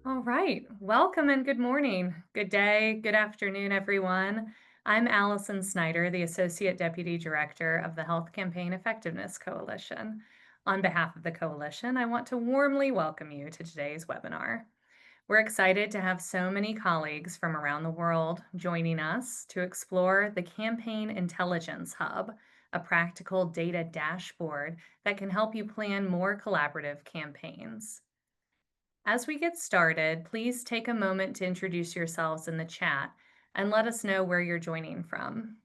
All right. Welcome and good morning. Good day, good afternoon, everyone. I'm Allison Snyder, the Associate Deputy Director of the Health Campaign Effectiveness Coalition. On behalf of the coalition, I want to warmly welcome you to today's webinar. We're excited to have so many colleagues from around the world joining us to explore the Campaign Intelligence Hub, a practical data dashboard that can help you plan more collaborative campaigns. As we get started, please take a moment to introduce yourselves in the chat and let us know where you're joining from.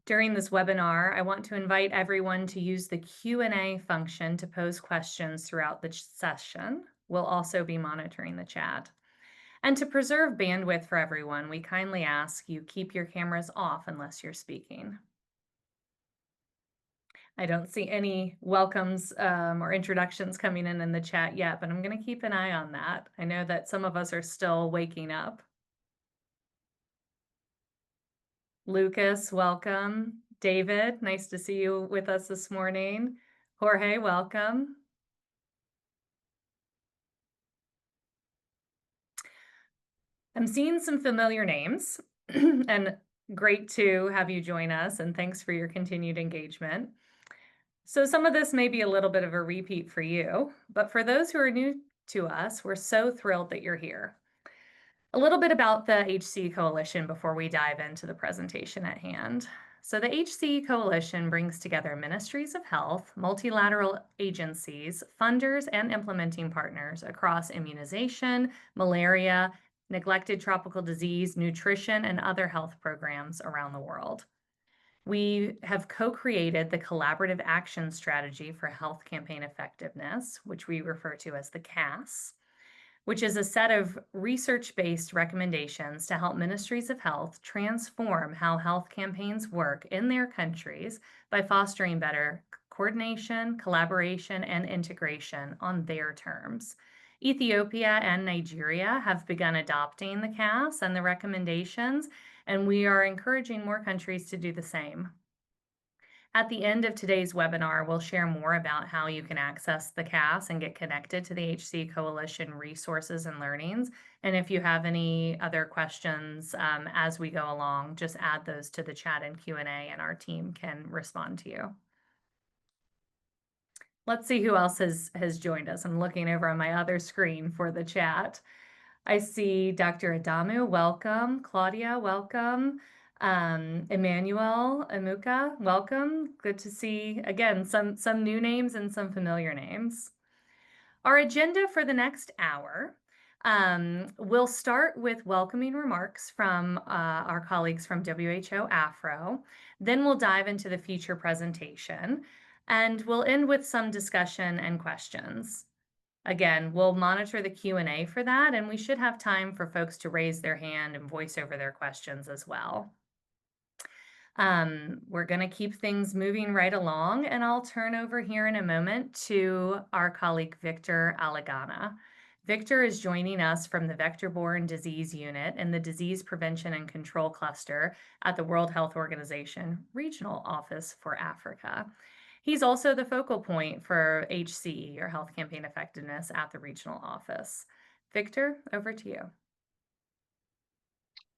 During this webinar, I want to invite everyone to use the Q&A function to pose questions throughout the session. We'll also be monitoring the chat. And to preserve bandwidth for everyone, we kindly ask you keep your cameras off unless you're speaking. I don't see any welcomes or introductions coming in the chat yet, but I'm going to keep an eye on that. I know that some of us are still waking up. Lucas, welcome. David, nice to see you with us this morning. Jorge, welcome. I'm seeing some familiar names and great to have you join us, and thanks for your continued engagement. So some of this may be a little bit of a repeat for you, but for those who are new to us, we're so thrilled that you're here. A little bit about the HC Coalition before we dive into the presentation at hand. So the HC Coalition brings together ministries of health, multilateral agencies, funders, and implementing partners across immunization, malaria, neglected tropical disease, nutrition, and other health programs around the world. We have co-created the Collaborative Action Strategy for Health Campaign Effectiveness, which we refer to as the CAS, which is a set of research-based recommendations to help ministries of health transform how health campaigns work in their countries by fostering better coordination, collaboration, and integration on their terms. Ethiopia and Nigeria have begun adopting the CAS and the recommendations, and we are encouraging more countries to do the same. At the end of today's webinar, we'll share more about how you can access the CAS and get connected to the HC Coalition resources and learnings. And if you have any other questions as we go along, just add those to the chat and Q&A and our team can respond to you. Let's see who else has joined us. I'm looking over on my other screen for the chat. I see Dr. Adamu, welcome. Claudia, welcome. Emmanuel Amuka, welcome. Good to see, again, some new names and some familiar names. Our agenda for the next hour, we'll start with welcoming remarks from our colleagues from WHO Afro. Then we'll dive into the feature presentation, and we'll end with some discussion and questions. Again, we'll monitor the Q&A for that, and we should have time for folks to raise their hand and voice over their questions as well. We're going to keep things moving right along, and I'll turn over here in a moment to our colleague, Victor Alagana. Victor is joining us from the Vector-Borne Disease Unit in the Disease Prevention and Control Cluster at the World Health Organization Regional Office for Africa. He's also the focal point for HCE, or Health Campaign Effectiveness, at the regional office. Victor, over to you.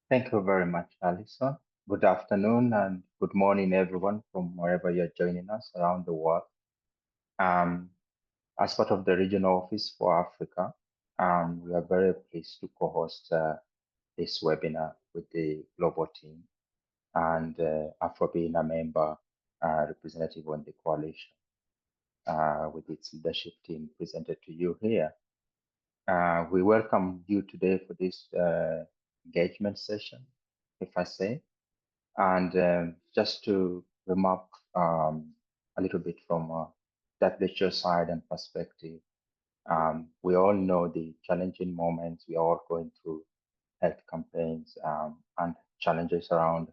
Thank you very much, Alison. Good afternoon and good morning, everyone, from wherever you're joining us around the world. As part of the regional office for Africa, we are very pleased to co-host this webinar with the global team, and Afro being a member representative on the coalition with its leadership team presented to you here. We welcome you today for this engagement session, if I say, and just to remark a little bit from that lecture side and perspective. We all know the challenging moments we are all going through health campaigns and challenges around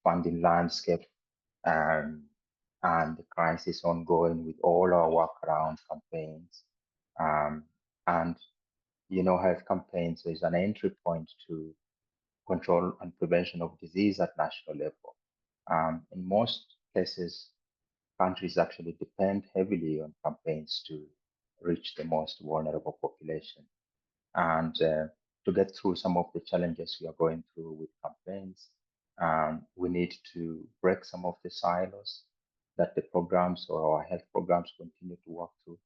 funding landscape and the crisis ongoing with all our work around campaigns. And you know, health campaigns is an entry point to control and prevention of disease at national level. In most cases, countries actually depend heavily on campaigns to reach the most vulnerable population. And to get through some of the challenges we are going through with campaigns, we need to break some of the silos that the programs or our health programs continue to work through.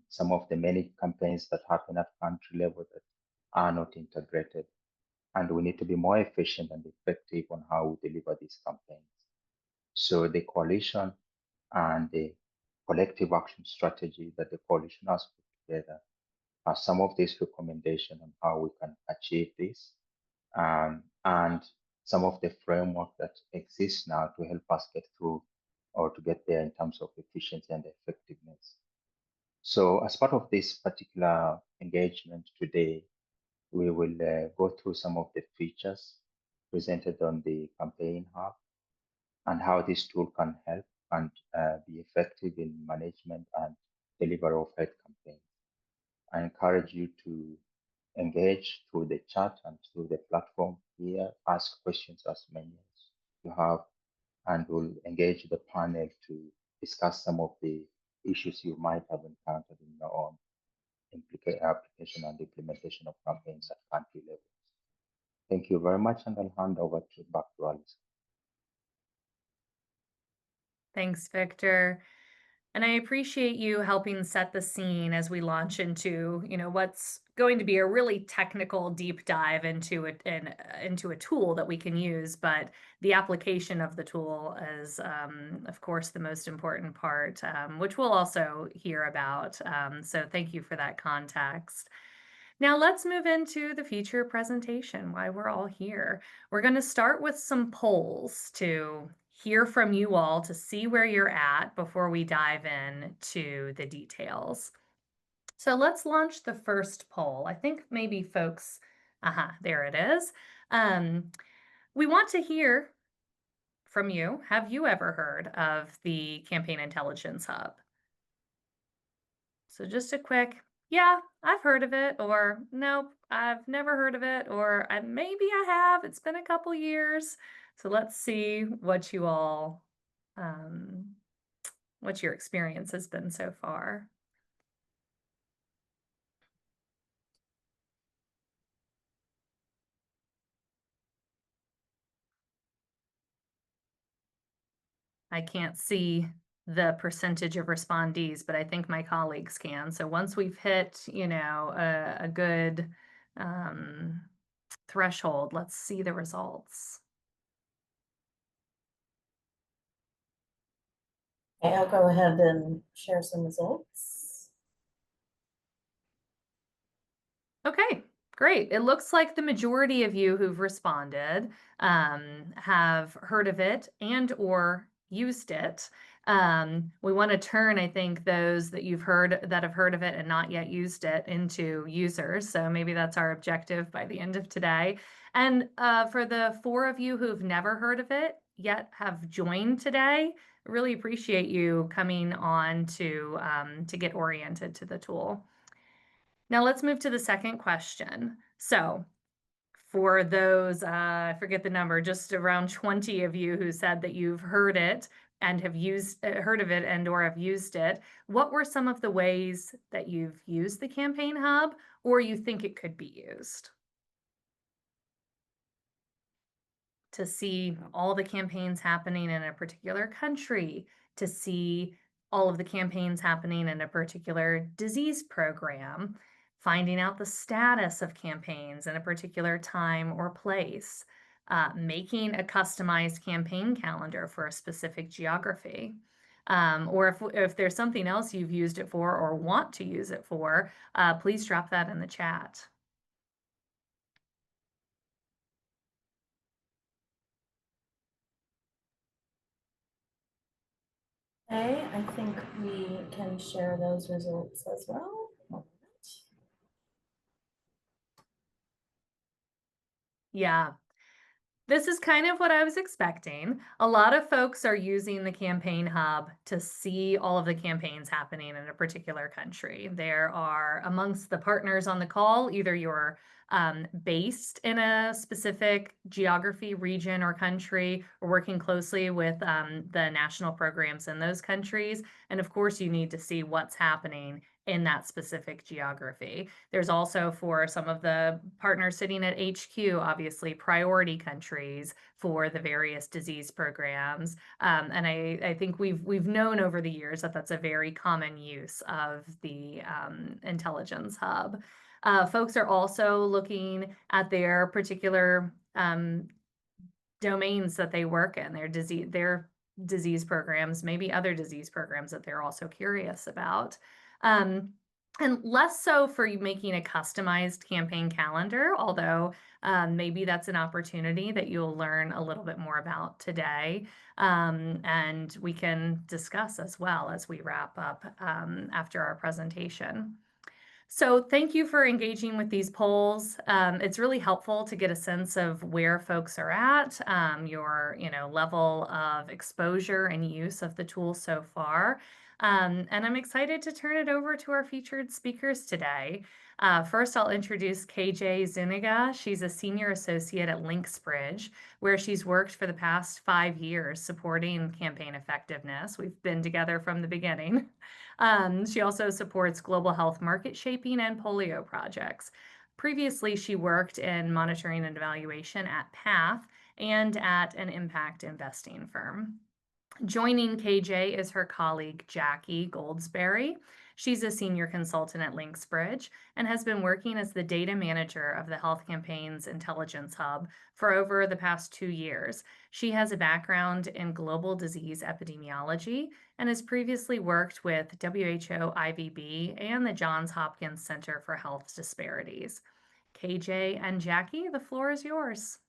Some of the many campaigns that happen at country level that are not integrated, and we need to be more efficient and effective on how we deliver these campaigns. So the coalition and the collective action strategy that the coalition has put together are some of these recommendations on how we can achieve this, and some of the framework that exists now to help us get through or to get there in terms of efficiency and effectiveness. So as part of this particular engagement today, we will go through some of the features presented on the campaign hub and how this tool can help and be effective in management and delivery of health campaigns. I encourage you to engage through the chat and through the platform here, ask questions as many as you have, and we'll engage the panel to discuss some of the issues you might have encountered in your own application and implementation of campaigns at country levels. Thank you very much, and I'll hand over back to Alice. Thanks, Victor. And I appreciate you helping set the scene as we launch into, what's going to be a really technical deep dive into it and into a tool that we can use. But the application of the tool is, of course, the most important part, which we'll also hear about. So thank you for that context. Now let's move into the feature presentation, why we're all here. We're going to start with some polls to hear from you all to see where you're at before we dive in to the details. So let's launch the first poll. I think maybe folks, there it is. We want to hear from you. Have you ever heard of the Campaign Intelligence Hub? So just a quick, yeah, I've heard of it, or nope, I've never heard of it, or maybe I have, it's been a couple years. So let's see what you all, what your experience has been so far. I can't see the percentage of respondees, but I think my colleagues can. So once we've hit, a good threshold, let's see the results. Okay, I'll go ahead and share some results. Okay, great. It looks like the majority of you who've responded have heard of it and or used it. We want to turn, I think, those that have heard of it and not yet used it into users. So maybe that's our objective by the end of today. And for the 4 of you who've never heard of it yet have joined today, really appreciate you coming on to get oriented to the tool. Now let's move to the second question. So for those, I forget the number, just around 20 of you who said that you've heard it and have heard of it and or have used it, what were some of the ways that you've used the Campaign Hub or you think it could be used? To see all the campaigns happening in a particular country, to see all of the campaigns happening in a particular disease program, finding out the status of campaigns in a particular time or place, making a customized campaign calendar for a specific geography. Or if there's something else you've used it for or want to use it for, please drop that in the chat. Okay, I think we can share those results as well. Yeah, this is kind of what I was expecting. A lot of folks are using the Campaign Hub to see all of the campaigns happening in a particular country. There are amongst the partners on the call, either your based in a specific geography, region, or country. We're working closely with the national programs in those countries. And of course, you need to see what's happening in that specific geography. There's also, for some of the partners sitting at HQ, obviously priority countries for the various disease programs. And I think we've known over the years that that's a very common use of the intelligence hub. Folks are also looking at their particular domains that they work in, their disease programs, maybe other disease programs that they're also curious about. And less so for making a customized campaign calendar, although maybe that's an opportunity that you'll learn a little bit more about today. And we can discuss as well as we wrap up after our presentation. So thank you for engaging with these polls. It's really helpful to get a sense of where folks are at, your level of exposure and use of the tool so far. And I'm excited to turn it over to our featured speakers today. First, I'll introduce KJ Zunigha. She's a senior associate at Linksbridge, where she's worked for the past 5 years supporting campaign effectiveness. We've been together from the beginning. She also supports global health market shaping and polio projects. Previously, she worked in monitoring and evaluation at PATH and at an impact investing firm. Joining KJ is her colleague, Jaqui Goldsberry. She's a senior consultant at Linksbridge and has been working as the data manager of the Health Campaigns Intelligence Hub for over the past 2 years. She has a background in global disease epidemiology and has previously worked with WHO IVB and the Johns Hopkins Center for Health Disparities. KJ and Jaqui, the floor is yours.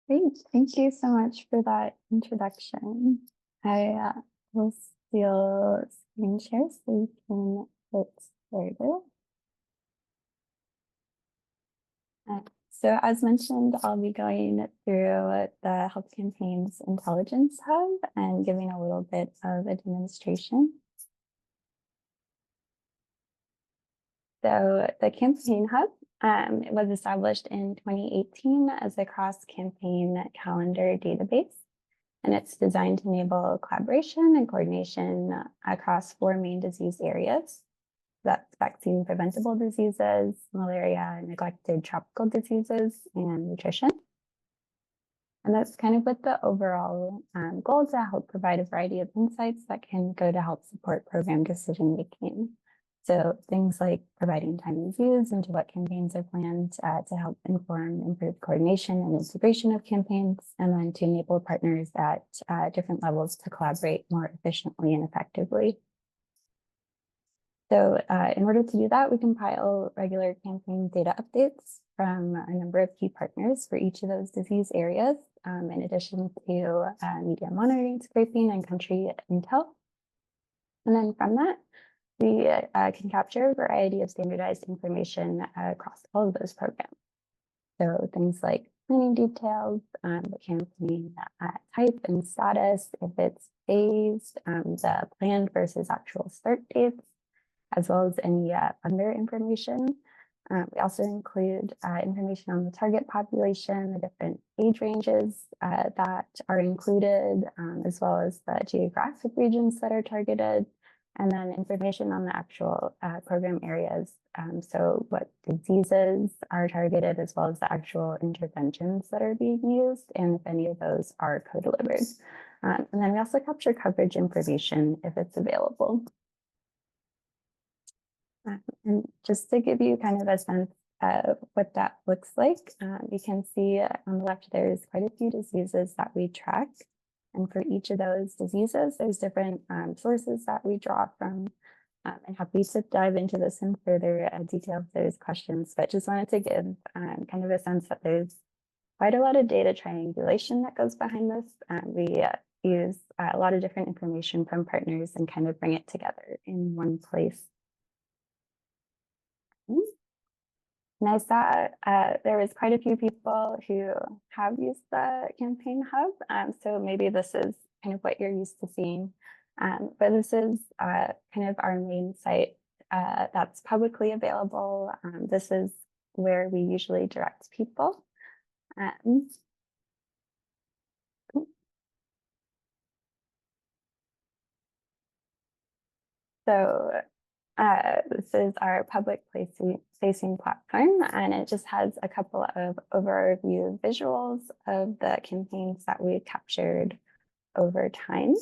Great, thank you so much for that introduction. I will steal screen share so we can get started. So as mentioned, I'll be going through the Health Campaigns Intelligence Hub and giving a little bit of a demonstration. So the Campaign Hub it was established in 2018 as a cross-campaign calendar database, and it's designed to enable collaboration and coordination across 4 main disease areas. That's vaccine preventable diseases, malaria, neglected tropical diseases, and nutrition. And that's kind of with the overall goal to help provide a variety of insights that can go to help support program decision making. So things like providing timely views into what campaigns are planned to help inform improved coordination and integration of campaigns, and then to enable partners at different levels to collaborate more efficiently and effectively. So in order to do that, we compile regular campaign data updates from a number of key partners for each of those disease areas, in addition to media monitoring, scraping, and country intel. And then from that, we can capture a variety of standardized information across all of those programs. So things like planning details, the campaign type and status, if it's phased, the planned versus actual start dates, as well as any funder information. We also include information on the target population, the different age ranges that are included, as well as the geographic regions that are targeted, and then information on the actual program areas. So what diseases are targeted, as well as the actual interventions that are being used, and if any of those are co-delivered. And then we also capture coverage information if it's available. And just to give you kind of a sense of what that looks like, you can see on the left, there's quite a few diseases that we track. And for each of those diseases, there's different sources that we draw from. I'm happy to dive into this in further detail if there's questions, but just wanted to give kind of a sense that there's quite a lot of data triangulation that goes behind this. We use a lot of different information from partners and kind of bring it together in one place. And I saw there was quite a few people who have used the Campaign Hub, so maybe this is kind of what you're used to seeing. But this is kind of our main site that's publicly available. This is where we usually direct people. So this is our public facing platform, and it just has a couple of overview visuals of the campaigns that we captured over time,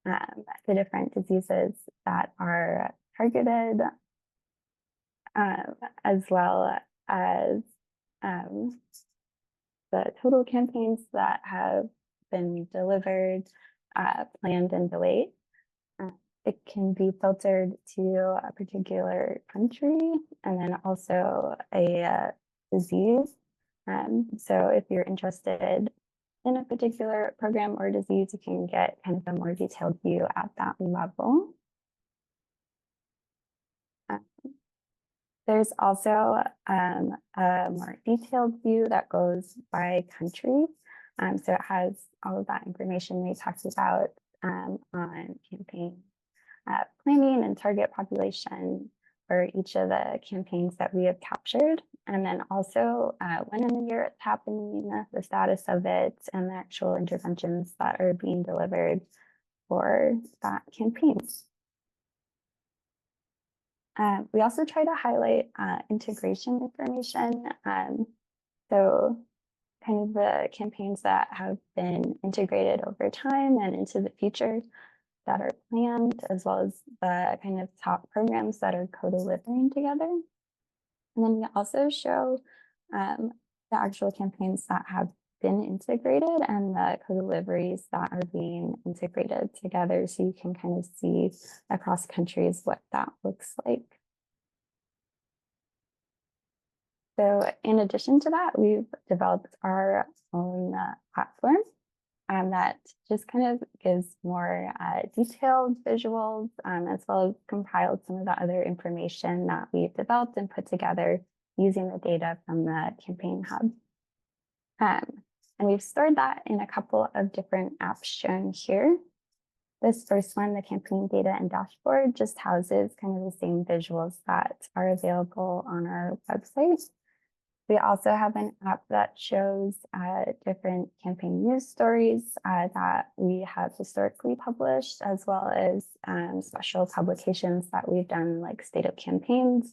the different diseases that are targeted, as well as the total campaigns that have been delivered, planned, and delayed. It can be filtered to a particular country and then also a disease. So if you're interested in a particular program or disease, you can get kind of a more detailed view at that level. There's also a more detailed view that goes by country. So it has all of that information we talked about on campaign planning and target population for each of the campaigns that we have captured. And then also when in the year it's happening, the status of it, and the actual interventions that are being delivered for that campaign. We also try to highlight integration information. So kind of the campaigns that have been integrated over time and into the future that are planned, as well as the kind of top programs that are co-delivering together. And then we also show the actual campaigns that have been integrated and the co-deliveries that are being integrated together, so you can kind of see across countries what that looks like. So in addition to that, we've developed our own platform that just kind of gives more detailed visuals, as well as compiled some of the other information that we've developed and put together using the data from the Campaign Hub. And we've stored that in a couple of different apps shown here. This first one, the Campaign Data and Dashboard, just houses kind of the same visuals that are available on our website. We also have an app that shows different campaign news stories that we have historically published, as well as special publications that we've done, like State of Campaigns,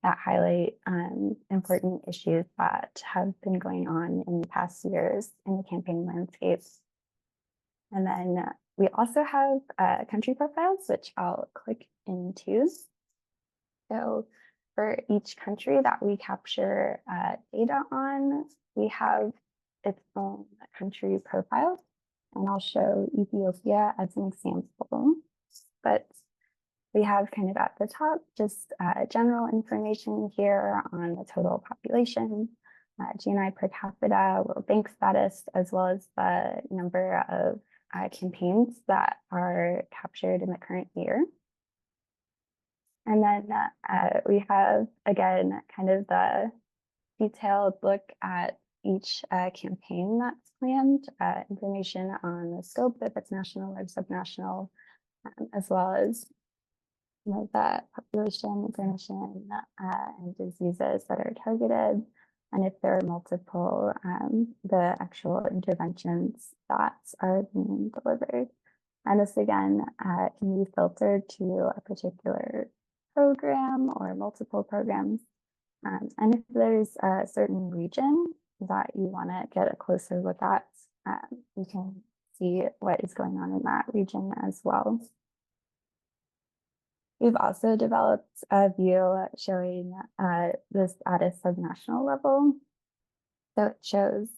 that highlight important issues that have been going on in the past years in the campaign landscape. And then we also have country profiles, which I'll click into. So for each country that we capture data on, we have its own country profile. And I'll show Ethiopia as an example. But we have kind of at the top just general information here on the total population, GNI per capita, World Bank status, as well as the number of campaigns that are captured in the current year. And then we have, again, kind of the detailed look at each campaign that's planned, information on the scope, if it's national or subnational, as well as the population information and diseases that are targeted, and if there are multiple, the actual interventions that are being delivered. And this, again, can be filtered to a particular program or multiple programs. And if there's a certain region that you want to get a closer look at, you can see what is going on in that region as well. We've also developed a view showing this at a subnational level. So it shows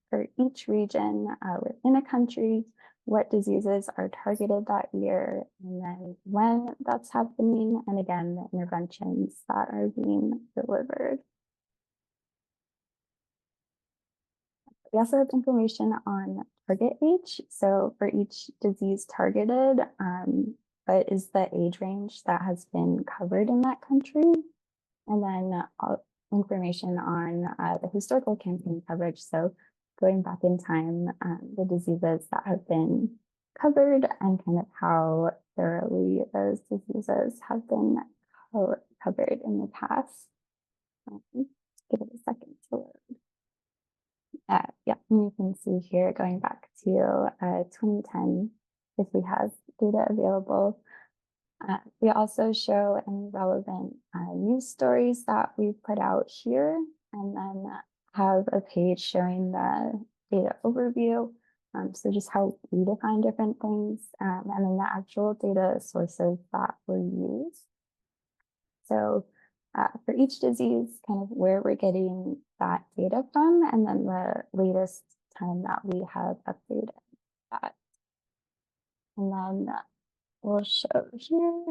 for each region within a country what diseases are targeted that year, and then when that's happening, and again, the interventions that are being delivered. We also have information on target age. So for each disease targeted, what is the age range that has been covered in that country? And then information on the historical campaign coverage. So going back in time, the diseases that have been covered and kind of how thoroughly those diseases have been covered in the past. Give it a second to load. Yeah, and you can see here going back to 2010, if we have data available. We also show any relevant news stories that we've put out here, and then have a page showing the data overview. So just how we define different things, and then the actual data sources that were used. So for each disease, kind of where we're getting that data from, and then the latest time that we have updated that. And then we'll show here.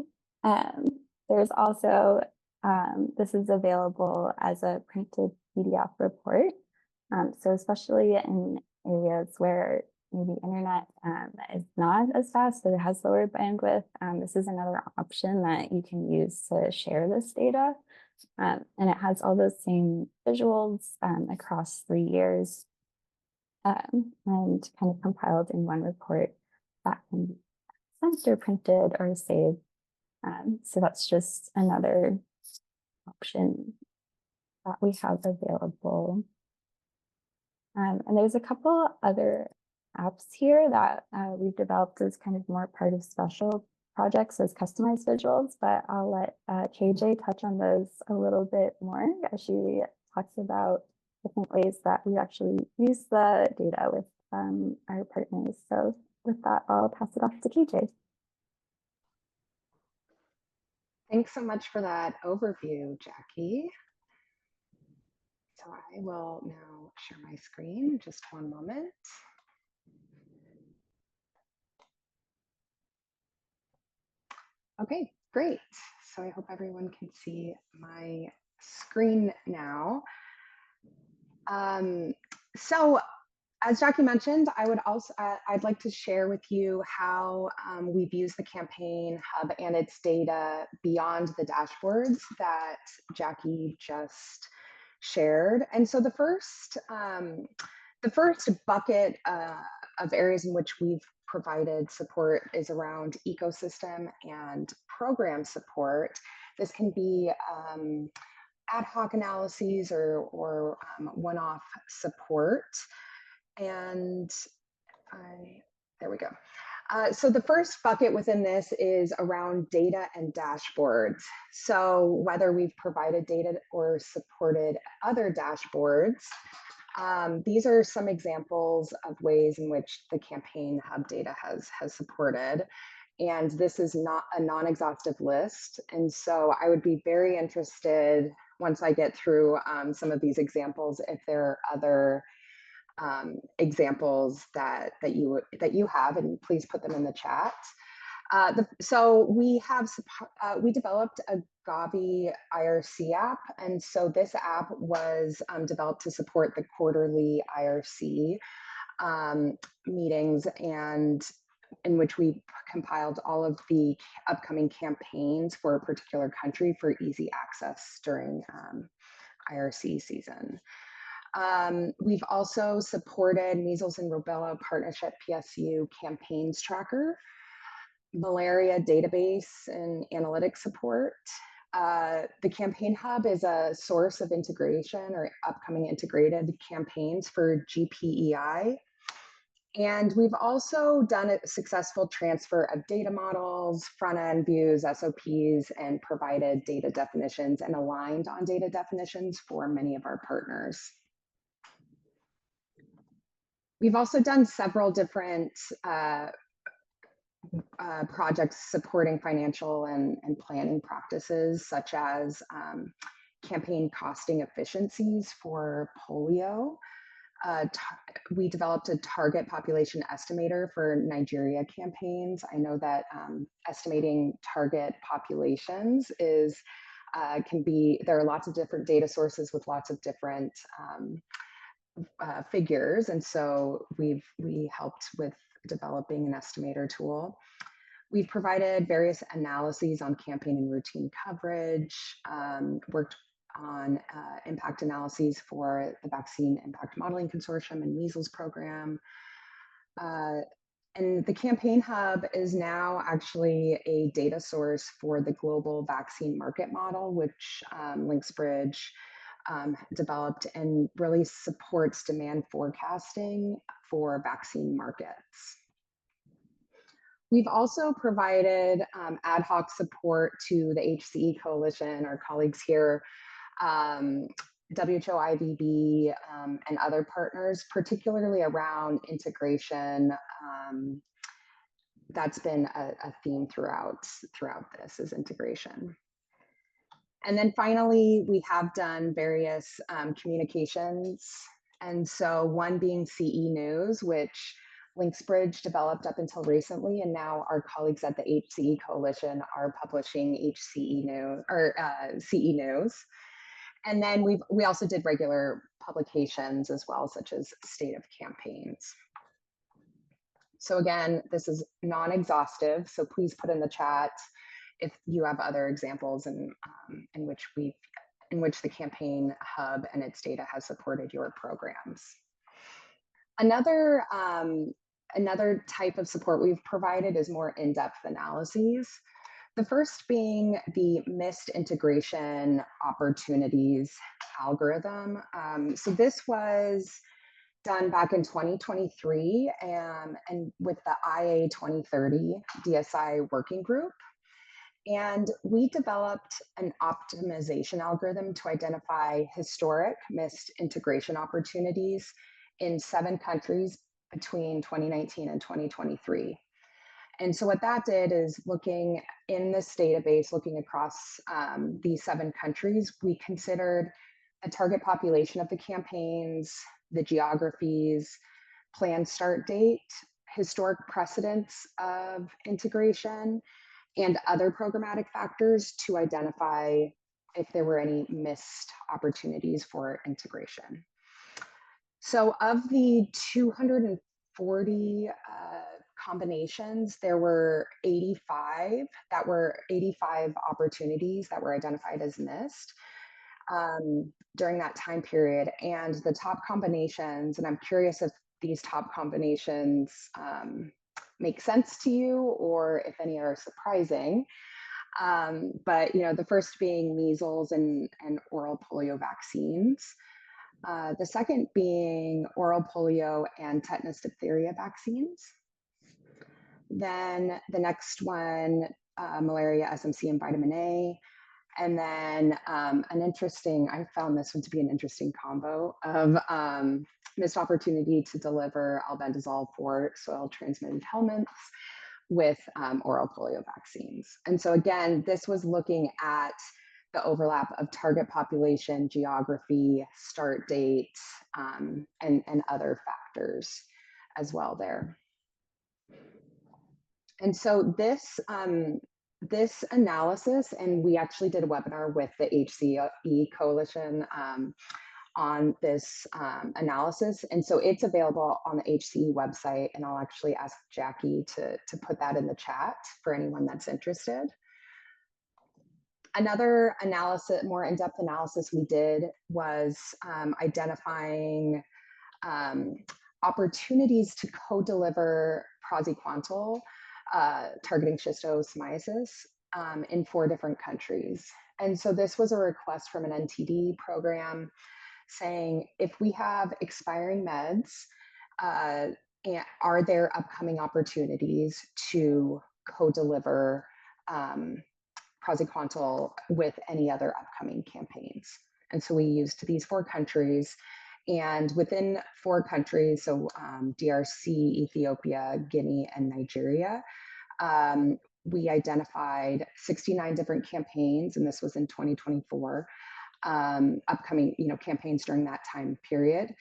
There's also, this is available as a printed PDF report. So especially in areas where maybe internet is not as fast or has lower bandwidth, this is another option that you can use to share this data. And it has all those same visuals across 3 years, and kind of compiled in one report that can be sent or printed or saved. So that's just another option that we have available. And there's a couple other apps here that we've developed as kind of more part of special projects as customized visuals, but I'll let KJ touch on those a little bit more as she talks about different ways that we actually use the data with our partners. So with that, I'll pass it off to KJ. Thanks so much for that overview, Jackie. So I will now share my screen, just one moment. Okay, great. So I hope everyone can see my screen now. So as Jackie mentioned, I'd like to share with you how we've used the Campaign Hub and its data beyond the dashboards that Jackie just shared. And so the first bucket of areas in which we've provided support is around ecosystem and program support. This can be ad hoc analyses or one-off support. And there we go. So the first bucket within this is around data and dashboards. So whether we've provided data or supported other dashboards, these are some examples of ways in which the Campaign Hub data has supported. And this is not a non-exhaustive list. And so I would be very interested, once I get through some of these examples, if there are other examples that you have, and please put them in the chat. So we developed a Gavi IRC app, and so this app was developed to support the quarterly IRC meetings, and in which we compiled all of the upcoming campaigns for a particular country for easy access during IRC season. We've also supported Measles and Rubella Partnership PSU campaigns tracker, malaria database and analytics support. The Campaign Hub is a source of integration or upcoming integrated campaigns for GPEI. And we've also done a successful transfer of data models, front-end views, SOPs, and provided data definitions and aligned on data definitions for many of our partners. We've also done several different projects supporting financial and planning practices, such as campaign costing efficiencies for polio. We developed a target population estimator for Nigeria campaigns. I know that estimating target populations is there are lots of different data sources with lots of different figures, and so we helped with developing an estimator tool. We've provided various analyses on campaign and routine coverage, worked on impact analyses for the Vaccine Impact Modeling Consortium and Measles program. And the Campaign Hub is now actually a data source for the global vaccine market model, which Linksbridge developed, and really supports demand forecasting for vaccine markets. We've also provided ad hoc support to the HCE Coalition, our colleagues here, WHO, IVB, and other partners, particularly around integration. That's been a theme throughout this, is integration. And then finally, we have done various communications. And so one being CE News, which Linksbridge developed up until recently, and now our colleagues at the HCE Coalition are publishing HCE News, or CE News. And then we also did regular publications as well, such as State of Campaigns. So again, this is non-exhaustive, so please put in the chat if you have other examples in which the Campaign Hub and its data has supported your programs. Another type of support we've provided is more in-depth analyses. The first being the missed integration opportunities algorithm. So this was done back in 2023 and with the IA 2030 DSI working group. And we developed an optimization algorithm to identify historic missed integration opportunities in 7 countries between 2019 and 2023. And so what that did is, looking in this database, looking across these 7 countries, we considered the target population of the campaigns, the geographies, planned start date, historic precedents of integration, and other programmatic factors to identify if there were any missed opportunities for integration. So of the 240 combinations, there were 85 opportunities that were identified as missed during that time period. And the top combinations, and I'm curious if these top combinations make sense to you or if any are surprising. But the first being measles and oral polio vaccines. The second being oral polio and tetanus diphtheria vaccines. Then the next one, malaria, SMC, and vitamin A. And then I found this one to be an interesting combo of missed opportunity to deliver albendazole for soil transmitted helminths with oral polio vaccines. And so again, this was looking at the overlap of target population, geography, start date, and other factors as well there. And so this analysis, and we actually did a webinar with the HCE Coalition on this analysis. And so it's available on the HCE website, and I'll actually ask Jackie to put that in the chat for anyone that's interested. Another analysis, more in-depth analysis we did was identifying opportunities to co-deliver praziquantel targeting schistosomiasis in 4 different countries. And so this was a request from an NTD program saying, if we have expiring meds, are there upcoming opportunities to co-deliver praziquantel with any other upcoming campaigns? And so we used these 4 countries, and within 4 countries, so DRC, Ethiopia, Guinea, and Nigeria, we identified 69 different campaigns, and this was in 2024, upcoming campaigns during that time period.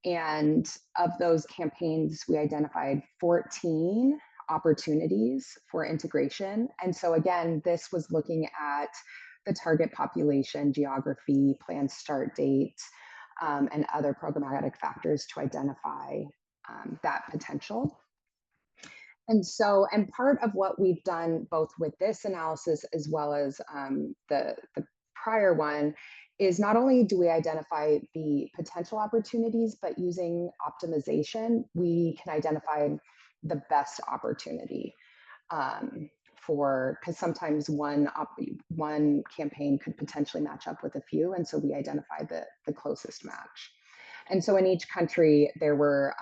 And of those campaigns, we identified 14 opportunities for integration. And so again, this was looking at the target population, geography, planned start date, and other programmatic factors to identify that potential. And so, and part of what we've done both with this analysis as well as the prior one is, not only do we identify the potential opportunities, but using optimization, we can identify the best opportunity because sometimes one campaign could potentially match up with a few, and so we identified the closest match. And so in each country, there were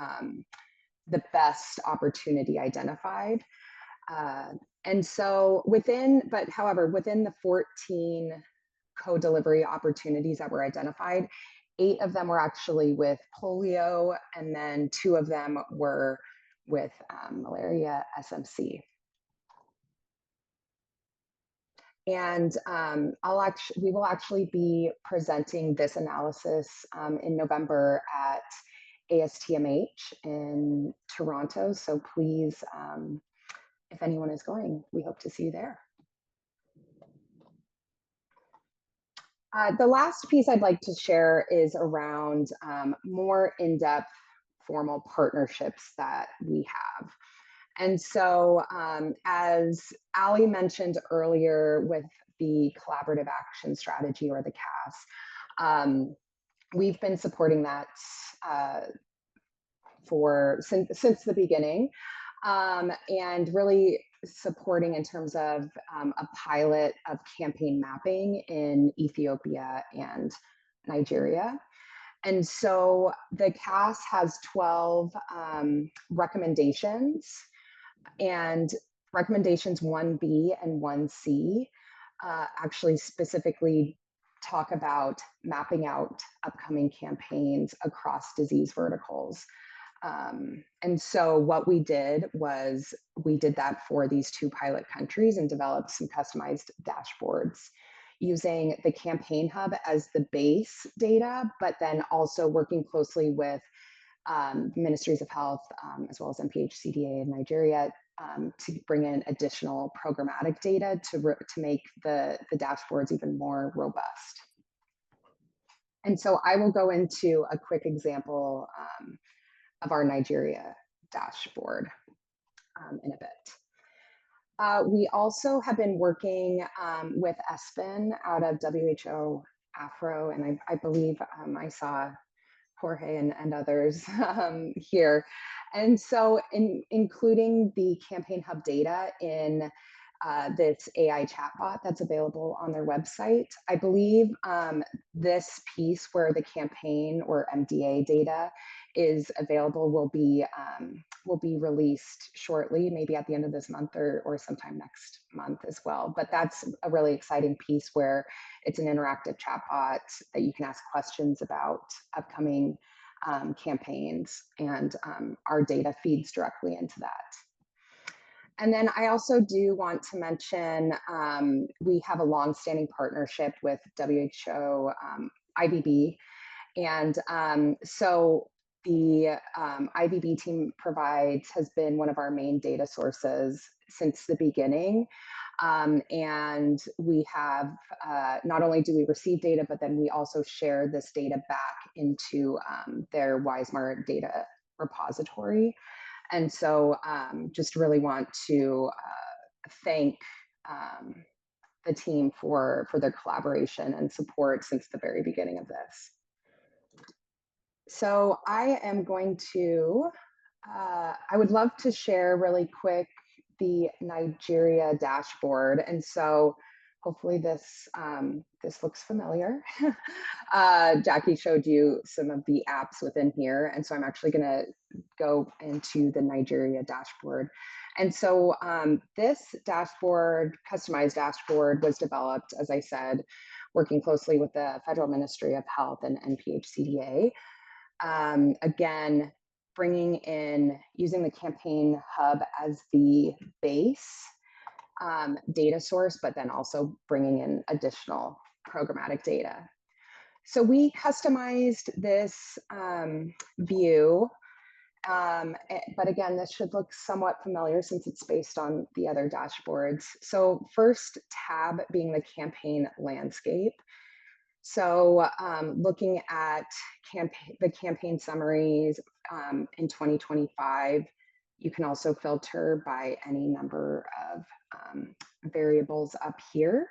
the best opportunity identified. And so however, within the 14 co-delivery opportunities that were identified, 8 of them were actually with polio, and then 2 of them were with malaria SMC. And we will actually be presenting this analysis in November at ASTMH in Toronto. So please, if anyone is going, we hope to see you there. The last piece I'd like to share is around more in-depth formal partnerships that we have. And so as Ali mentioned earlier with the Collaborative Action Strategy, or the CAS, we've been supporting that since the beginning, and really supporting in terms of a pilot of campaign mapping in Ethiopia and Nigeria. And so the CAS has 12 recommendations, and recommendations 1B and 1C actually specifically talk about mapping out upcoming campaigns across disease verticals. And so what we did was we did that for these 2 pilot countries and developed some customized dashboards using the campaign hub as the base data, but then also working closely with ministries of health, as well as MPHCDA in Nigeria, to bring in additional programmatic data to make the dashboards even more robust. And so I will go into a quick example of our Nigeria dashboard in a bit. We also have been working with ESPN out of WHO Afro, and I believe I saw Jorge and others here. And so including the Campaign Hub data in this AI chatbot that's available on their website. I believe this piece where the campaign or MDA data is available will be released shortly, maybe at the end of this month or sometime next month as well. But that's a really exciting piece where it's an interactive chatbot that you can ask questions about upcoming campaigns, and our data feeds directly into that. And then I also do want to mention, we have a longstanding partnership with WHO IBB. And so the IBB team has been one of our main data sources since the beginning. And we have, not only do we receive data, but then we also share this data back into their WiseMart data repository. And so just really want to thank the team for their collaboration and support since the very beginning of this. So I am going to, I would love to share really quick the Nigeria dashboard. And so hopefully this looks familiar. Jaqui showed you some of the apps within here. And so I'm actually gonna go into the Nigeria dashboard. And so this dashboard, customized dashboard, was developed, as I said, working closely with the Federal Ministry of Health and NPHCDA. Again, bringing in, using the campaign hub as the base data source, but then also bringing in additional programmatic data. So we customized this view, but again, this should look somewhat familiar since it's based on the other dashboards. So first tab being the campaign landscape. So looking at the campaign summaries in 2025, you can also filter by any number of variables up here.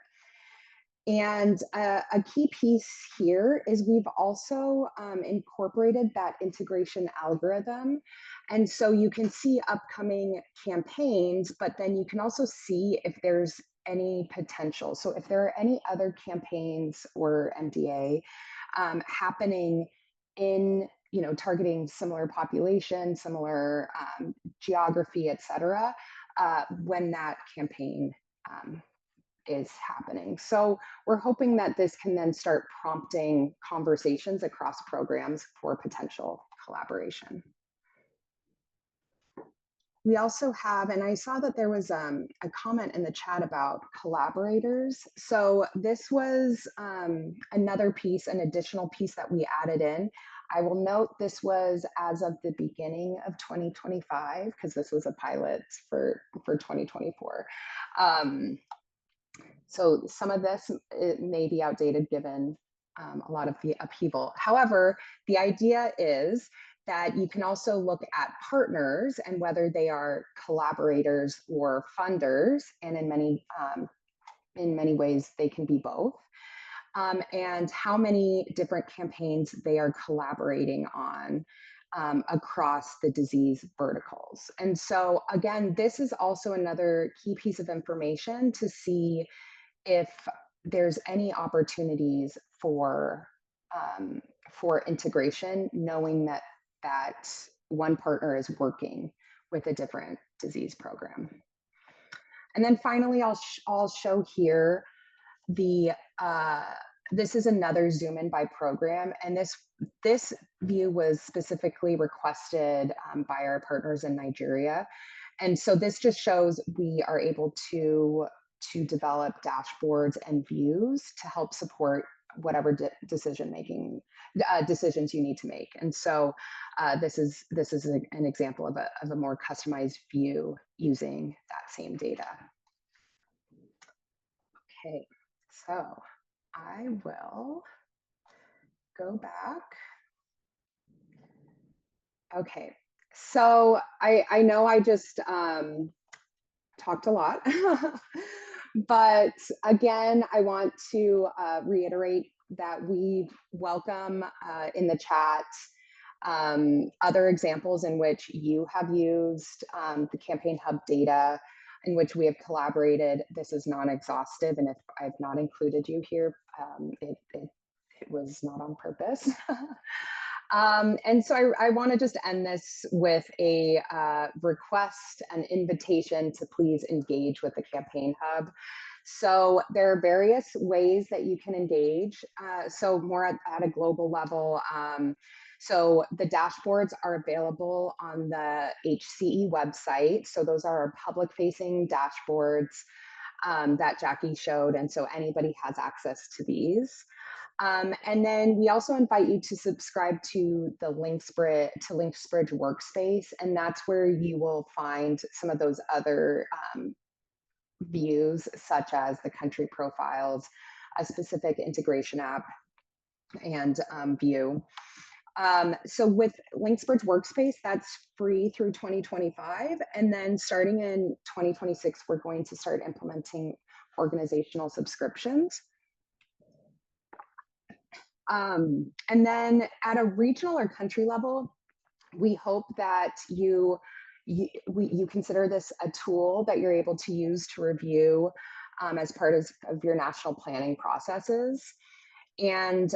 And a key piece here is we've also incorporated that integration algorithm. And so you can see upcoming campaigns, but then you can also see if there's any potential. So if there are any other campaigns or MDA happening in, targeting similar population, similar geography, et cetera, when that campaign is happening. So we're hoping that this can then start prompting conversations across programs for potential collaboration. We also have, and I saw that there was a comment in the chat about collaborators. So this was another piece, an additional piece that we added in. I will note this was as of the beginning of 2025, because this was a pilot for 2024. So some of this, it may be outdated given a lot of the upheaval. However, the idea is that you can also look at partners and whether they are collaborators or funders, and in many ways they can be both, and how many different campaigns they are collaborating on across the disease verticals. And so again, this is also another key piece of information to see if there's any opportunities for integration, knowing that one partner is working with a different disease program. And then finally, I'll show here this is another zoom in by program, and this view was specifically requested by our partners in Nigeria. And so this just shows we are able to develop dashboards and views to help support whatever decisions you need to make. And so this is an example of a more customized view using that same data. Okay, so I will go back. Okay, so I know I just talked a lot, but again, I want to reiterate that we welcome in the chat other examples in which you have used the Campaign Hub data in which we have collaborated. This is non-exhaustive, and if I've not included you here, it was not on purpose. And so I want to just end this with a request, an invitation to please engage with the Campaign Hub. So there are various ways that you can engage. So more at a global level. So the dashboards are available on the HCE website. So those are our public-facing dashboards that Jaqui showed. And so anybody has access to these. And then we also invite you to subscribe to the Linksbridge workspace, and that's where you will find some of those other views, such as the country profiles, a specific integration app, and view. So with Linksbridge workspace, that's free through 2025, and then starting in 2026, we're going to start implementing organizational subscriptions. And then at a regional or country level, we hope that you consider this a tool that you're able to use to review as part of your national planning processes. And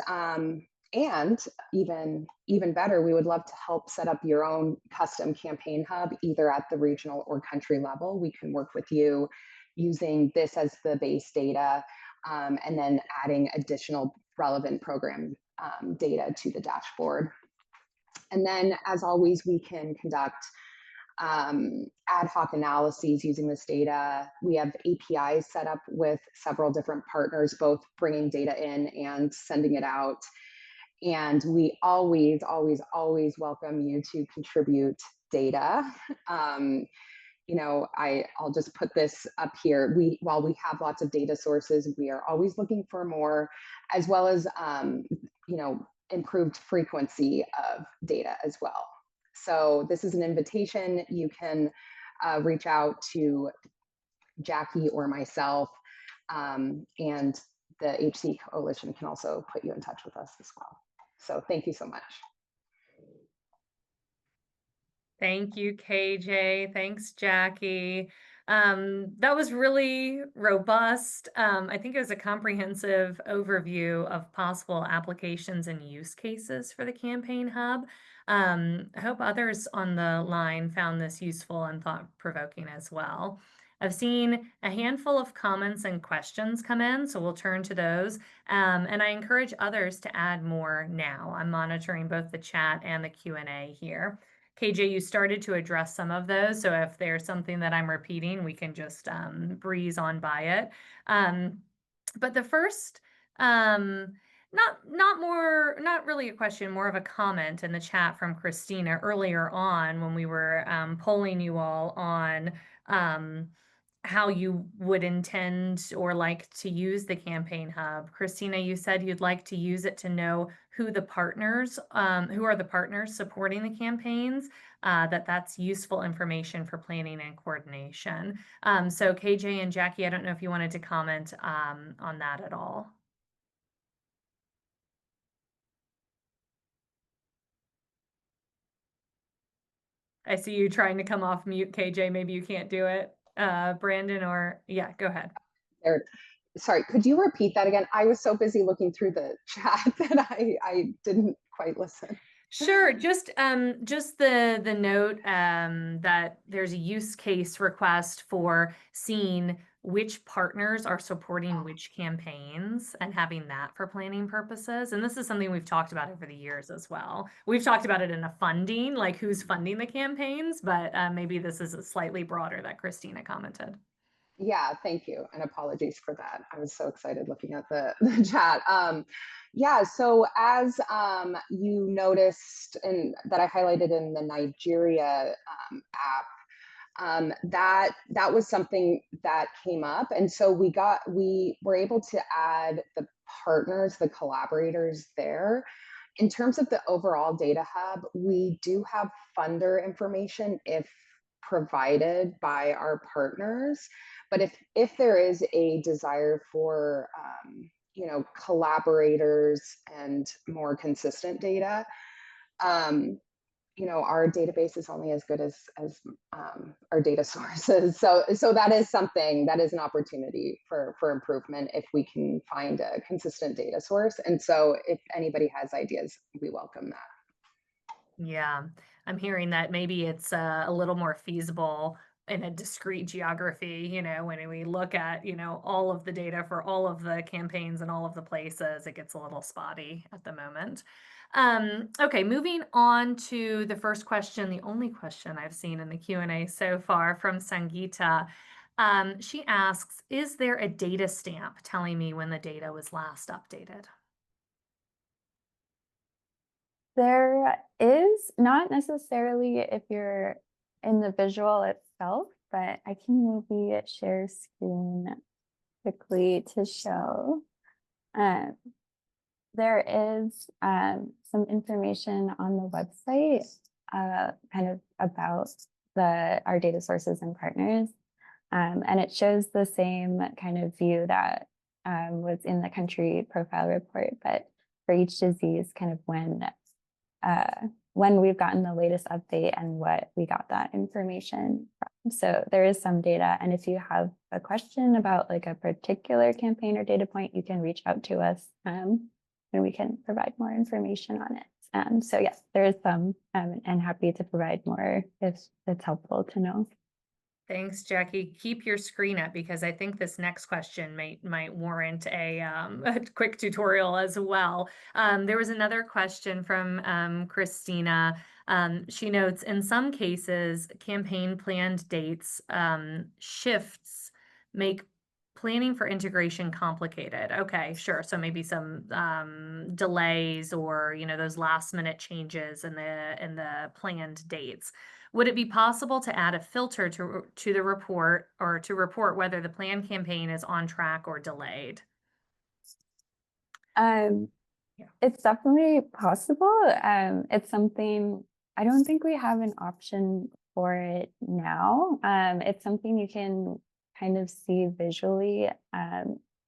even better, we would love to help set up your own custom campaign hub, either at the regional or country level. We can work with you using this as the base data, and then adding additional relevant program data to the dashboard. And then, as always, we can conduct ad hoc analyses using this data. We have APIs set up with several different partners, both bringing data in and sending it out. And we always, always, always welcome you to contribute data. I'll just put this up here. While we have lots of data sources, we are always looking for more, as well as improved frequency of data as well. So this is an invitation. You can reach out to Jaqui or myself and the HC Coalition can also put you in touch with us as well. So thank you so much. Thank you, KJ. Thanks, Jackie. That was really robust. I think it was a comprehensive overview of possible applications and use cases for the Campaign Hub. I hope others on the line found this useful and thought-provoking as well. I've seen a handful of comments and questions come in, so we'll turn to those. And I encourage others to add more now. I'm monitoring both the chat and the Q&A here. KJ, you started to address some of those, so if there's something that I'm repeating, we can just breeze on by it. But the first, not really a question, more of a comment in the chat from Christina earlier on when we were polling you all on how you would intend or like to use the Campaign Hub. Christina, you said you'd like to use it to know who the partners, who are the partners supporting the campaigns, that's useful information for planning and coordination. So KJ and Jackie, I don't know if you wanted to comment on that at all. I see you trying to come off mute, KJ. Maybe you can't do it. Brandon, or yeah, go ahead. There. Sorry, could you repeat that again? I was so busy looking through the chat that I didn't quite listen. Sure, just the note that there's a use case request for seeing which partners are supporting which campaigns and having that for planning purposes. And this is something we've talked about over the years as well. We've talked about it in a funding, like who's funding the campaigns, but maybe this is a slightly broader that Christina commented. Yeah, thank you. And apologies for that. I was so excited looking at the chat. Yeah, so as you noticed and that I highlighted in the Nigeria app, that was something that came up. And so we were able to add the partners, the collaborators there. In terms of the overall data hub, we do have funder information if provided by our partners. But if there is a desire for collaborators and more consistent data, our database is only as good as our data sources. So that is something, that is an opportunity for improvement if we can find a consistent data source. And so if anybody has ideas, we welcome that. Yeah, I'm hearing that maybe it's a little more feasible in a discrete geography, when we look at, all of the data for all of the campaigns and all of the places, it gets a little spotty at the moment. Okay, moving on to the first question, the only question I've seen in the Q&A so far from Sangeeta. She asks, is there a data stamp telling me when the data was last updated? There is, not necessarily if you're in the visual itself, but I can maybe share screen quickly to show. There is some information on the website kind of about our data sources and partners. And it shows the same kind of view that was in the country profile report, but for each disease, kind of when we've gotten the latest update and what we got that information from. So there is some data. And if you have a question about like a particular campaign or data point, you can reach out to us and we can provide more information on it. So yes, there is some and happy to provide more if it's helpful to know. Thanks, Jackie. Keep your screen up because I think this next question might warrant a quick tutorial as well. There was another question from Christina. She notes, in some cases, campaign planned dates shifts make planning for integration complicated. Okay, sure. So maybe some delays or those last minute changes in the planned dates. Would it be possible to add a filter to the report or to report whether the planned campaign is on track or delayed? It's definitely possible. It's something, I don't think we have an option for it now. It's something you can kind of see visually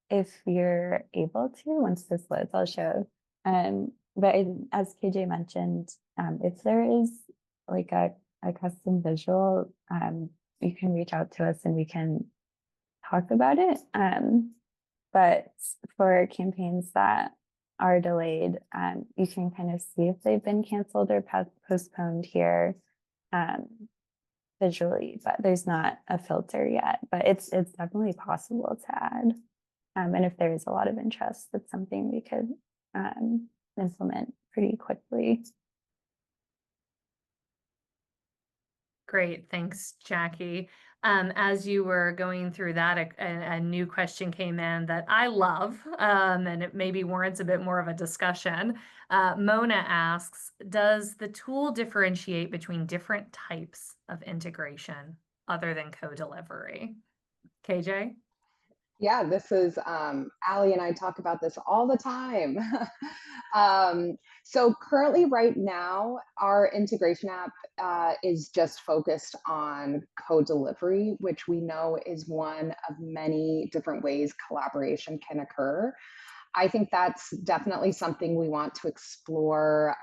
if you're able to, once this loads, I'll show. But as KJ mentioned, if there is like a custom visual, you can reach out to us and we can talk about it. But for campaigns that are delayed, you can kind of see if they've been canceled or postponed here visually, but there's not a filter yet. But it's definitely possible to add. And if there is a lot of interest, that's something we could implement pretty quickly. Great, thanks, Jackie. As you were going through that, a new question came in that I love, and it maybe warrants a bit more of a discussion. Mona asks, does the tool differentiate between different types of integration other than co-delivery? KJ? Yeah, this is Allie and I talk about this all the time. So currently right now, our integration app is just focused on co-delivery, which we know is one of many different ways collaboration can occur. I think that's definitely something we want to explore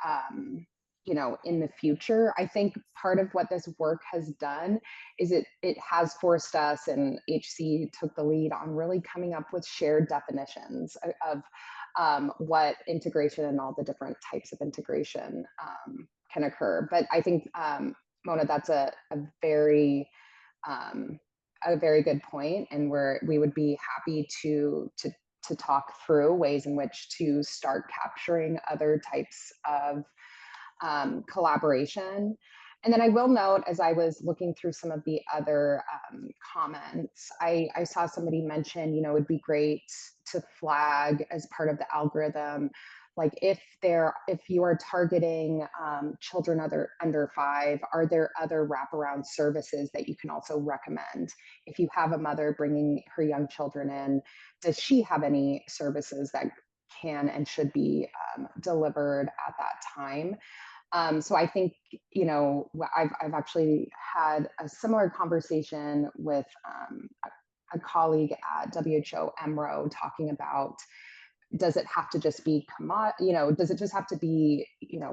in the future. I think part of what this work has done is it has forced us, and HC took the lead on really coming up with shared definitions of what integration and all the different types of integration can occur. But I think, Mona, that's a very good point, and we would be happy to talk through ways in which to start capturing other types of collaboration. And then I will note, as I was looking through some of the other comments, I saw somebody mention, it'd be great to flag as part of the algorithm, like if you are targeting children under 5, are there other wraparound services that you can also recommend? If you have a mother bringing her young children in, does she have any services that can and should be delivered at that time? So I think, I've actually had a similar conversation with a colleague at WHO EMRO talking about, does it have to just be, does it just have to be,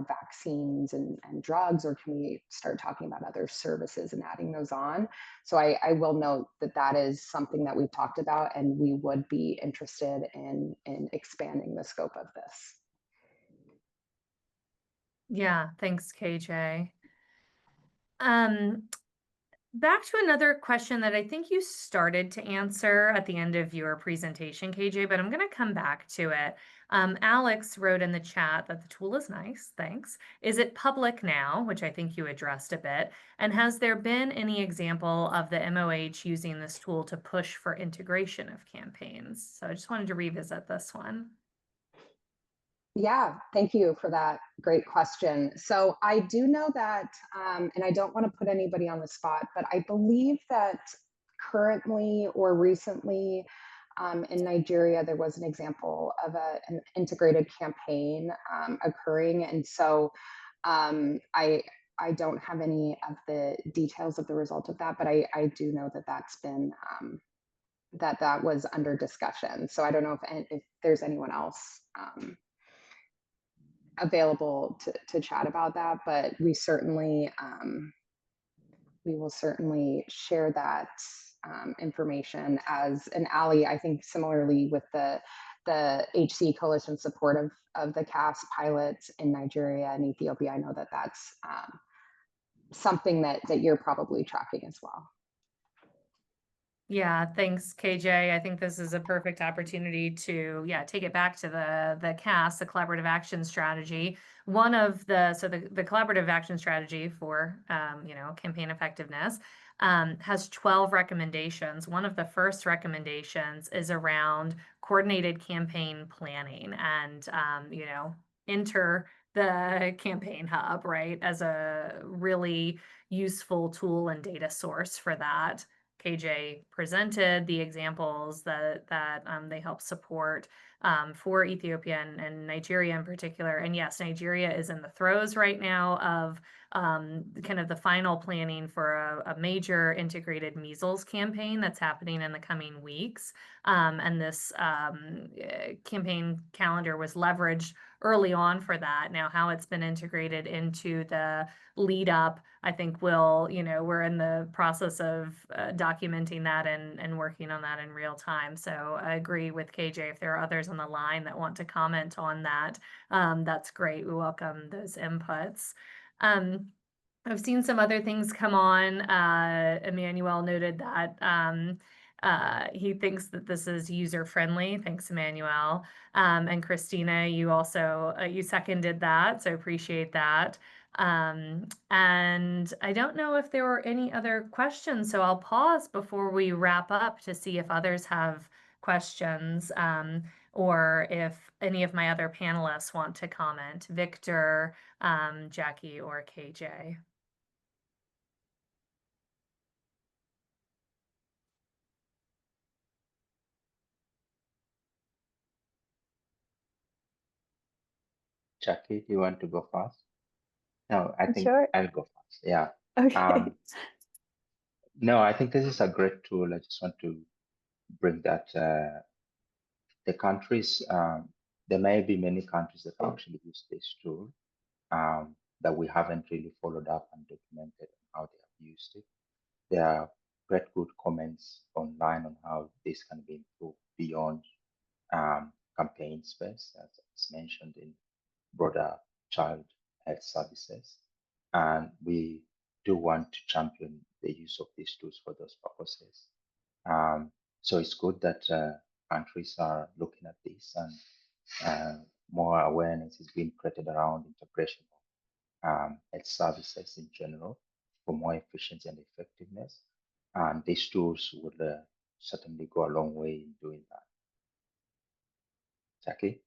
vaccines and drugs, or can we start talking about other services and adding those on? So I will note that is something that we've talked about, and we would be interested in expanding the scope of this. Yeah, thanks, KJ. Back to another question that I think you started to answer at the end of your presentation, KJ, but I'm going to come back to it. Alex wrote in the chat that the tool is nice, thanks. Is it public now, which I think you addressed a bit? And has there been any example of the MOH using this tool to push for integration of campaigns? So I just wanted to revisit this one. Yeah, thank you for that great question. So I do know that, and I don't want to put anybody on the spot, but I believe that currently or recently in Nigeria, there was an example of an integrated campaign occurring. And so I don't have any of the details of the result of that, but I do know that that's been, that was under discussion. So I don't know if there's anyone else available to chat about that, but we will certainly share that information and Allie, I think similarly with the HC Coalition support of the CAS pilots in Nigeria and Ethiopia, I know that that's something that you're probably tracking as well. Yeah, thanks, KJ. I think this is a perfect opportunity to, take it back to the CAS, the Collaborative Action Strategy. One of the Collaborative Action Strategy for, campaign effectiveness has 12 recommendations. One of the first recommendations is around coordinated campaign planning and, enter the campaign hub, right, as a really useful tool and data source for that. KJ presented, the examples that they help support for Ethiopia and Nigeria in particular. And yes, Nigeria is in the throes right now of kind of the final planning for a major integrated measles campaign that's happening in the coming weeks. And this campaign calendar was leveraged early on for that. Now, how it's been integrated into the lead up, I think we're in the process of documenting that and working on that in real time. So I agree with KJ. If there are others on the line that want to comment on that, that's great. We welcome those inputs. I've seen some other things come on. Emmanuel noted that he thinks that this is user friendly. Thanks, Emmanuel. And Christina, you also you seconded that, so appreciate that. And I don't know if there were any other questions, so I'll pause before we wrap up to see if others have questions, or if any of my other panelists want to comment. Victor, Jaqui, or KJ. Jackie, do you want to go first? No, I think Sure. I'll go first. Yeah. Okay. No, I think this is a great tool. I just want to bring that the countries, there may be many countries that actually use this tool that we haven't really followed up and documented how they have used it. There are great good comments online on how this can be improved beyond campaign space, as mentioned in broader child health services. And we do want to champion the use of these tools for those purposes. So it's good that countries are looking at this, and more awareness is being created around integration of health services in general for more efficiency and effectiveness. And these tools would certainly go a long way in doing that. Jackie?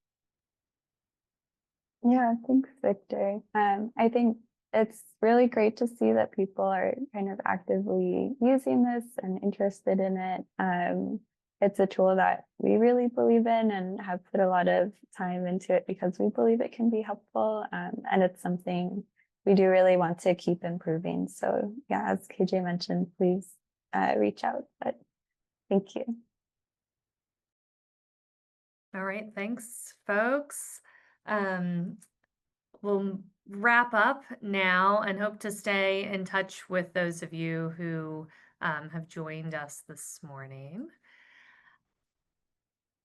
Yeah, thanks, Victor. I think it's really great to see that people are kind of actively using this and interested in it. It's a tool that we really believe in and have put a lot of time into it because we believe it can be helpful. And it's something we do really want to keep improving. So yeah, as KJ mentioned, please reach out. But thank you. All right, thanks, folks. We'll wrap up now and hope to stay in touch with those of you who have joined us this morning.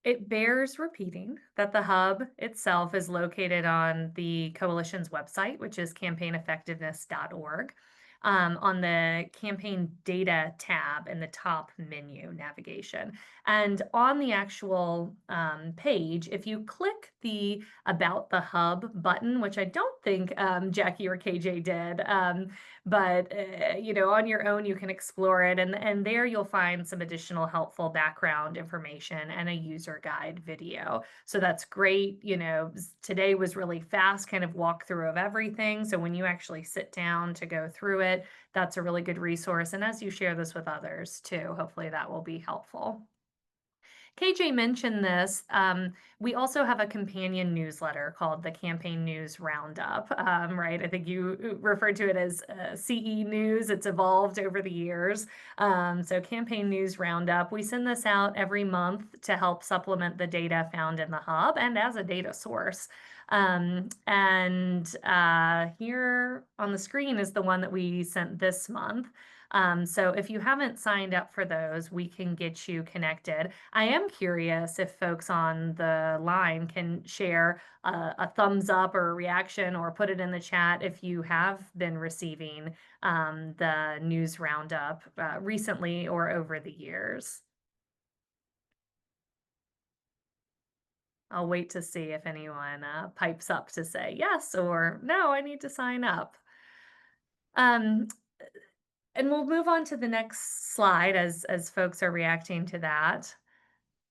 It bears repeating that the hub itself is located on the coalition's website, which is campaigneffectiveness.org. On the campaign data tab in the top menu navigation. And on the actual page, if you click the About the Hub button, which I don't think Jackie or KJ did, but on your own, you can explore it. And there you'll find some additional helpful background information and a user guide video. So that's great. Today was really fast kind of walkthrough of everything. So when you actually sit down to go through it, that's a really good resource. And as you share this with others too, hopefully that will be helpful. KJ mentioned this. We also have a companion newsletter called the Campaign News Roundup, right? I think you referred to it as CE News. It's evolved over the years. So Campaign News Roundup, we send this out every month to help supplement the data found in the hub and as a data source. Here on the screen is the one that we sent this month. So if you haven't signed up for those, we can get you connected. I am curious if folks on the line can share a thumbs up or a reaction or put it in the chat if you have been receiving the news roundup recently or over the years. I'll wait to see if anyone pipes up to say yes or no, I need to sign up. And we'll move on to the next slide as folks are reacting to that,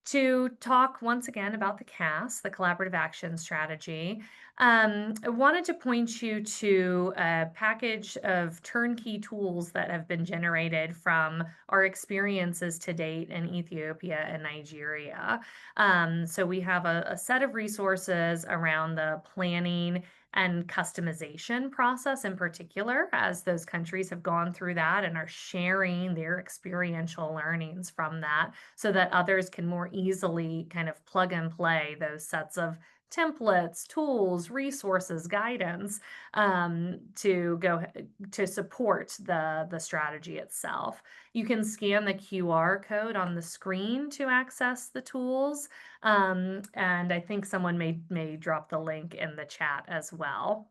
to talk once again about the CAS, the Collaborative Action Strategy. I wanted to point you to a package of turnkey tools that have been generated from our experiences to date in Ethiopia and Nigeria. So we have a set of resources around the planning and customization process in particular, as those countries have gone through that and are sharing their experiential learnings from that so that others can more easily kind of plug and play those sets of templates, tools, resources, guidance to support the strategy itself. You can scan the QR code on the screen to access the tools, and I think someone may drop the link in the chat as well.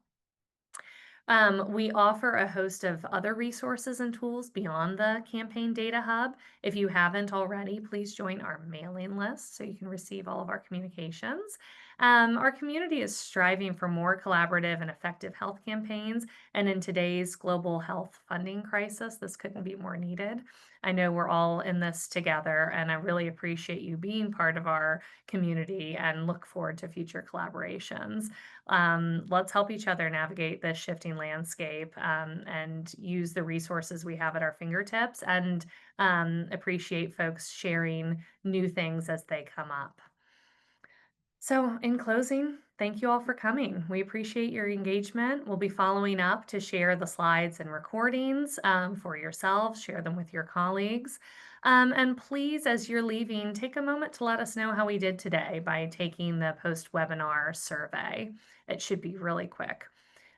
We offer a host of other resources and tools beyond the Campaign Data Hub. If you haven't already, please join our mailing list so you can receive all of our communications. Our community is striving for more collaborative and effective health campaigns, and in today's global health funding crisis, this couldn't be more needed. I know we're all in this together, and I really appreciate you being part of our community and look forward to future collaborations. Let's help each other navigate this shifting landscape and use the resources we have at our fingertips and appreciate folks sharing new things as they come up. So in closing, thank you all for coming. We appreciate your engagement. We'll be following up to share the slides and recordings for yourselves, share them with your colleagues. And please, as you're leaving, take a moment to let us know how we did today by taking the post-webinar survey. It should be really quick.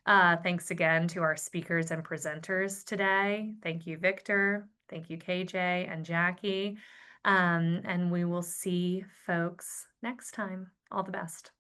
Thanks again to our speakers and presenters today. Thank you, Victor. Thank you, KJ and Jackie. And we will see folks next time. All the best.